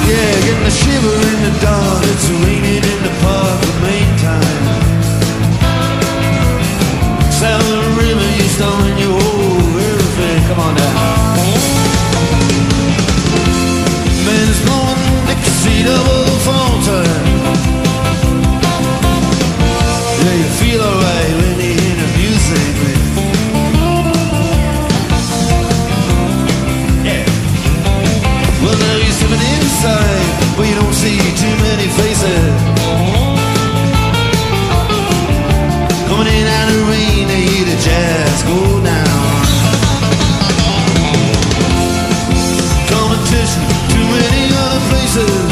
Getting a shiver in the dark. It's raining in the park the main time. Sound of the river, you stone your whole everything. Come on now. Man is blowing Dixie double fountain. Yeah, you feel alright when you hear the music, man. Yeah. Well, now you're sitting inside, but you don't see too many faces. Coming in out of the rain, they hear the jazz go down. Competition, too many other places.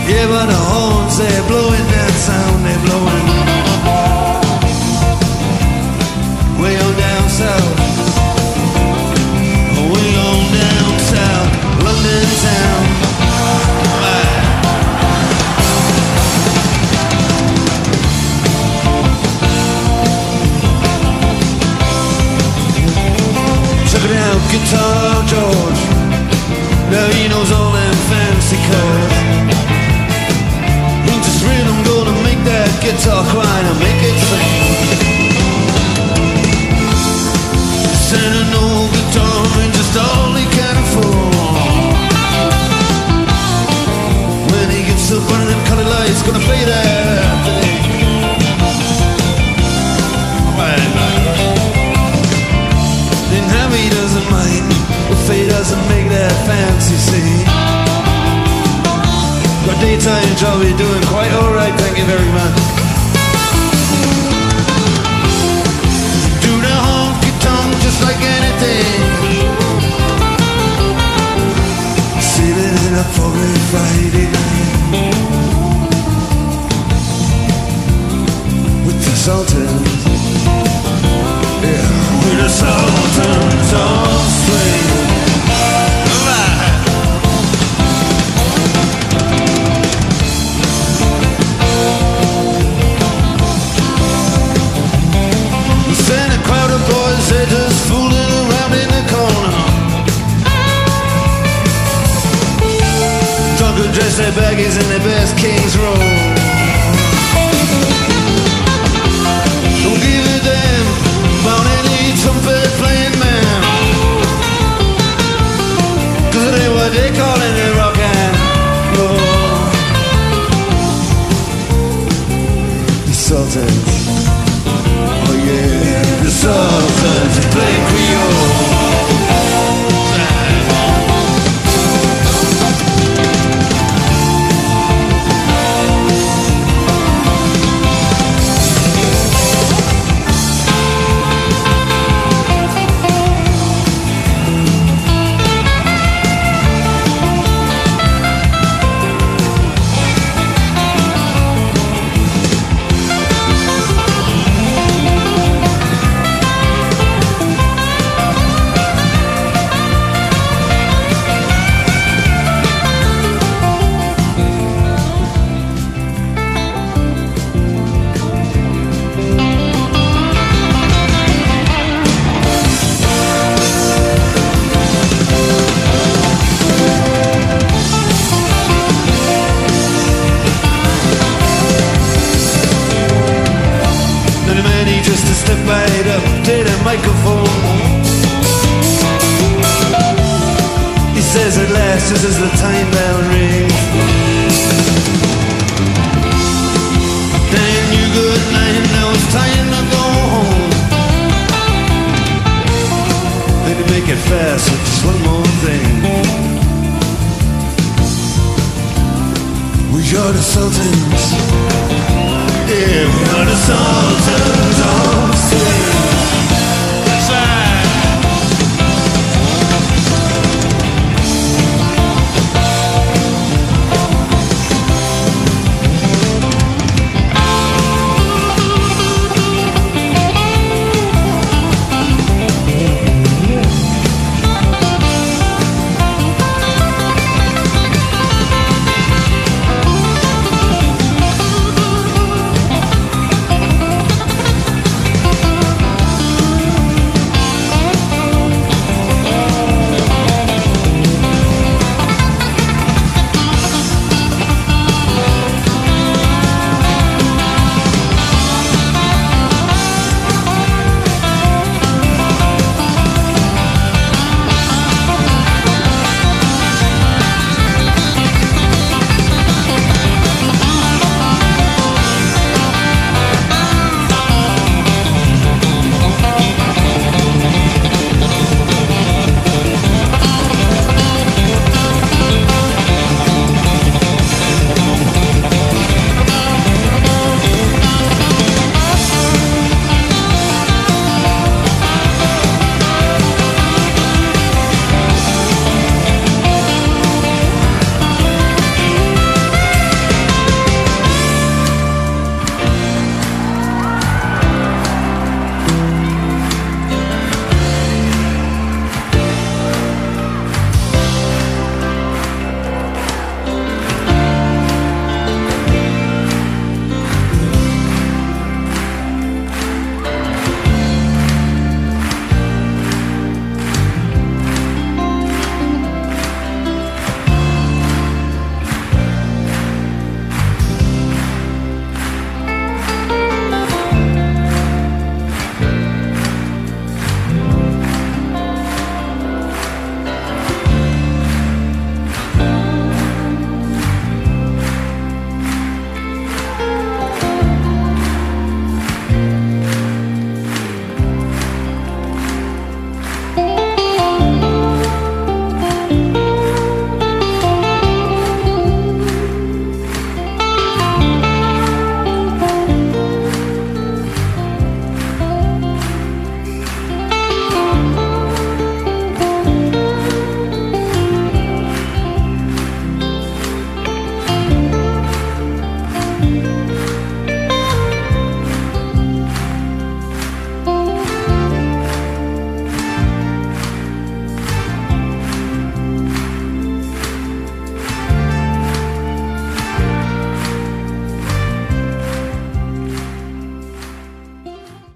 Yeah, but the horns, they're blowing that sound, they're blowing way on down south. Way on down south, London town. Check it out, Guitar George. Now he knows all them fancy chords. Ain't just rhythm gonna make that guitar cry and make it sing. Send an old guitar and just all he can afford. When he gets up under them colored lights, gonna play that thing. Then Harry doesn't mind if he doesn't make that fancy scene. Got daytime job, you're doing quite alright, thank you very much. Do the honky tonk just like anything. Saving it up for a Friday night with the Sultans. Yeah, with the Sultans on swing. Send a crowd of boys, they're just fooling around in the corner. Drunken dress their baggies in their best King's Row. Don't give a damn about any trumpet playing man, 'cause it ain't what they callin' it rock and roll. The Sultans, oh yeah, the Sultans play Creole. Just to step right up to the microphone. He says at last, just as the time bell rings, then you good night, now it's time to go home. Then you make it fast with just one more thing. We are the Sultans. Yeah, we are the Sultans.